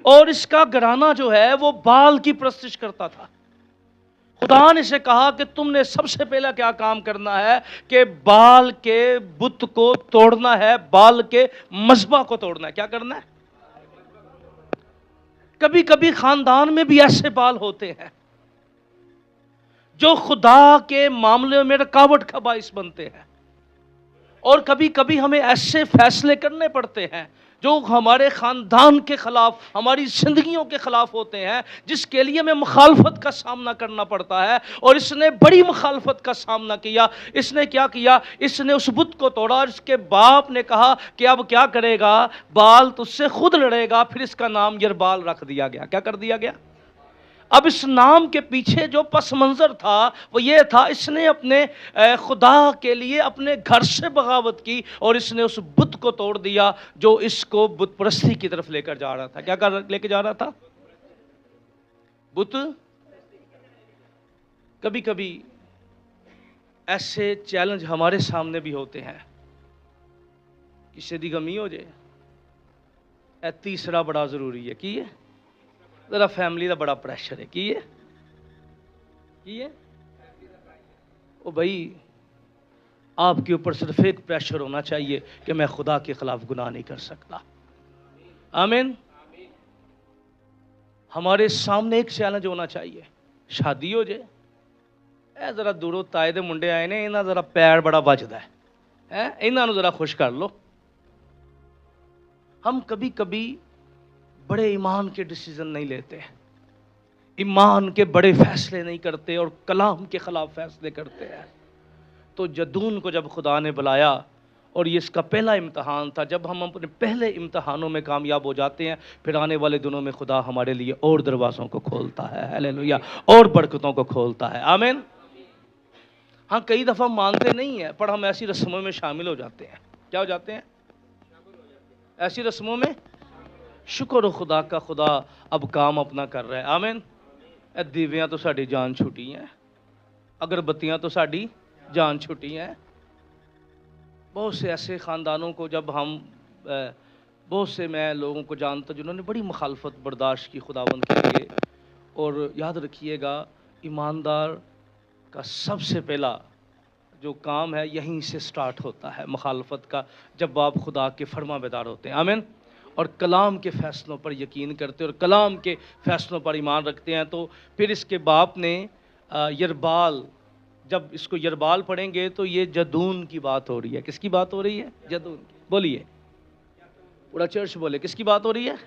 और इसका घराना जो है वो बाल की परस्तिश करता था। खुदा ने इसे कहा कि तुमने सबसे पहला क्या काम करना है कि बाल के बुत को तोड़ना है, बाल के मजबा को तोड़ना है। क्या करना है? कभी कभी खानदान में भी ऐसे बाल होते हैं जो खुदा के मामले में रुकावट का बाइस बनते हैं, और कभी कभी हमें ऐसे फैसले करने पड़ते हैं जो हमारे खानदान के खिलाफ, हमारी जिंदगियों के खिलाफ होते हैं, जिसके लिए हमें मुखालफत का सामना करना पड़ता है। और इसने बड़ी मुखालफत का सामना किया। इसने क्या किया? इसने उस बुत को तोड़ा और इसके बाप ने कहा कि अब क्या करेगा? बाल तुझसे खुद लड़ेगा। फिर इसका नाम यरबाल रख दिया गया। क्या कर दिया गया? अब इस नाम के पीछे जो पस मंजर था वो ये था, इसने अपने खुदा के लिए अपने घर से बगावत की और इसने उस बुत को तोड़ दिया जो इसको बुत परस्ती की तरफ लेकर जा रहा था। क्या कर लेकर जा रहा था? बुत। कभी कभी ऐसे चैलेंज हमारे सामने भी होते हैं। किसी दी गमी हो जाए। तीसरा बड़ा जरूरी है कि ये जरा फैमिली का बड़ा प्रेशर है कि ये ओ भाई, आपके ऊपर सिर्फ एक प्रेशर होना चाहिए कि मैं खुदा के खिलाफ गुनाह नहीं कर सकता। आमीन। हमारे सामने एक चैलेंज होना चाहिए। शादी हो जाए, ए जरा दूरों ताए दे मुंडे आए ने, इन्हां जरा पैर बड़ा बजदा है, इन्हां नूं जरा खुश कर लो। हम कभी कभी बड़े ईमान के डिसीजन नहीं लेते, ईमान के बड़े फैसले नहीं करते और कलाम के खिलाफ फैसले करते हैं। तो जदून को जब खुदा ने बुलाया, और ये इसका पहला इम्तहान था, जब हम अपने पहले इम्तहानों में कामयाब हो जाते हैं, फिर आने वाले दिनों में खुदा हमारे लिए और दरवाज़ों को खोलता है। हालेलुया। और बरकतों को खोलता है। आमीन। हाँ, कई दफ़ा मानते नहीं हैं, पर हम ऐसी रस्मों में शामिल हो जाते हैं। क्या हो जाते हैं? ऐसी रस्मों में शुक्र हो खुदा का, खुदा अब काम अपना कर रहा है। आमीन। दीवियाँ तो साड़ी जान छुटी हैं, अगरबत्तियाँ तो साड़ी जान छुटी हैं। बहुत से ऐसे ख़ानदानों को जब हम बहुत से मैं लोगों को जानता जिन्होंने बड़ी मुखालफत बर्दाश्त की खुदावंद के लिए। और याद रखिएगा, ईमानदार का सबसे पहला जो काम है यहीं से स्टार्ट होता है मुखालफत का, जब आप खुदा के फरमाबरदार होते हैं। आमीन। और कलाम के फ़ैसलों पर यकीन करते हैं और कलाम के फ़ैसलों पर ईमान रखते हैं। तो फिर इसके बाप ने यरबाल, जब इसको यरबाल पढ़ेंगे तो ये जदून की बात हो रही है। किसकी बात हो रही है? जदून की। बोलिए, पूरा चर्च बोले, किसकी बात हो रही है?